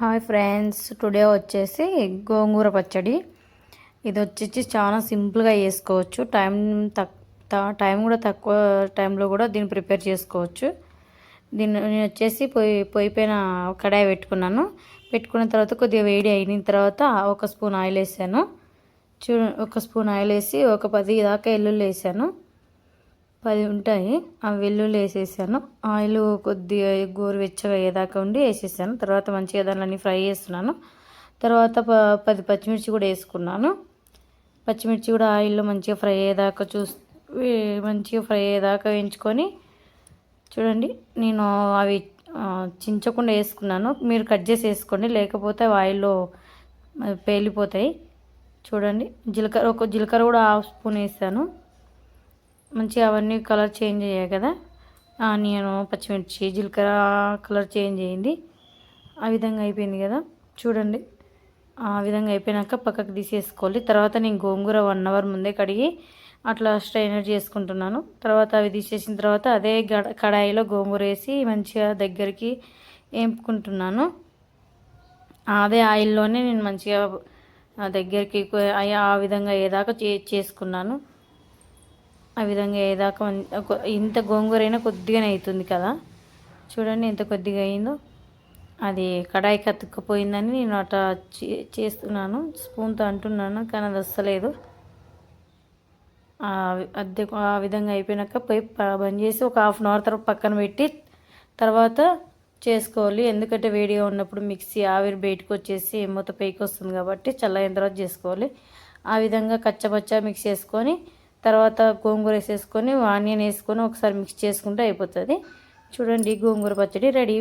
Hi friends, today వచ్చేసి గోంగూర పచ్చడి. ఇది వచ్చేసి చాలా సింపుల్గా చేసుకోవచ్చు. టైం కూడా తక్కువ టైంలో కూడా దీన్ని ప్రిపేర్ చేసుకోవచ్చు. నేను వచ్చేసి పొయ్యి పైన కడాయి పెట్టుకున్న తర్వాత కొద్దిగా వేడి అయిన తర్వాత ఒక స్పూన్ ఆయిల్ వేసాను. ఒక స్పూన్ ఆయిల్ వేసి ఒక 10 దాకా వెల్లుల్లి వేసాను. 10 ఉంటాయి. ఆ వెల్లుల్లి వేసేసాను. ఆయిల్ కొద్దిగా గోరువెచ్చగా అయ్యేదాకా ఉండి వేసేసాను. తర్వాత మంచిగా దాన్ని ఫ్రై చేస్తున్నాను. తర్వాత 10 పచ్చిమిర్చి కూడా వేసుకున్నాను. పచ్చిమిర్చి కూడా ఆయిల్లో మంచిగా ఫ్రై అయ్యేదాకా మంచిగా ఫ్రై అయ్యేదాకా వేయించుకొని చూడండి. నేను అవి చించకుండా వేసుకున్నాను. మీరు కట్ చేసి వేసుకోండి, లేకపోతే ఆయిల్లో పేలిపోతాయి. చూడండి, జీలకర్ర కూడా హాఫ్ స్పూన్ వేసాను. మంచిగా అవన్నీ కలర్ చేంజ్ అయ్యాయి కదా, ఆనియన్, పచ్చిమిర్చి, జీలకర్ర కలర్ చేంజ్ అయ్యింది. ఆ విధంగా అయిపోయింది కదా. చూడండి, ఆ విధంగా అయిపోయినాక పక్కకు తీసేసుకోవాలి. తర్వాత నేను గోంగూర 1 అవర్ ముందే కడిగి అట్లా స్ట్రైనర్ చేసుకుంటున్నాను. తర్వాత అవి తీసేసిన తర్వాత అదే కడాయిలో గోంగూర వేసి మంచిగా దగ్గరికి వేపుకుంటున్నాను. అదే ఆయిల్లోనే నేను మంచిగా దగ్గరికి ఆ విధంగా అయ్యేదాకా చేసుకున్నాను. ఆ విధంగా అయ్యేదాకా ఇంత గోంగూర అయినా కొద్దిగానే అవుతుంది కదా. చూడండి ఎంత కొద్దిగా అయిందో. అది కడాయికి అతుక్కపోయిందని నేను అట్లా చేస్తున్నాను, స్పూన్తో అంటున్నాను, కానీ అది వస్తలేదు. ఆ విధంగా అయిపోయినాక పోయి బంద్ చేసి ఒక హాఫ్ అన్ అవర్ తర్వాత పక్కన పెట్టి తర్వాత చేసుకోవాలి. ఎందుకంటే వేడిగా ఉన్నప్పుడు మిక్సీ ఆవిరి బయటకు వచ్చేసి మూత పైకి వస్తుంది కాబట్టి చల్లైన తర్వాత చేసుకోవాలి. ఆ విధంగా కచ్చపచ్చ మిక్స్ చేసుకొని తర్వాత గోంగూర వేసేసుకొని ఆనియన్ వేసుకొని ఒకసారి మిక్స్ చేసుకుంటే అయిపోతుంది. చూడండి, గోంగూర పచ్చడి రెడీ.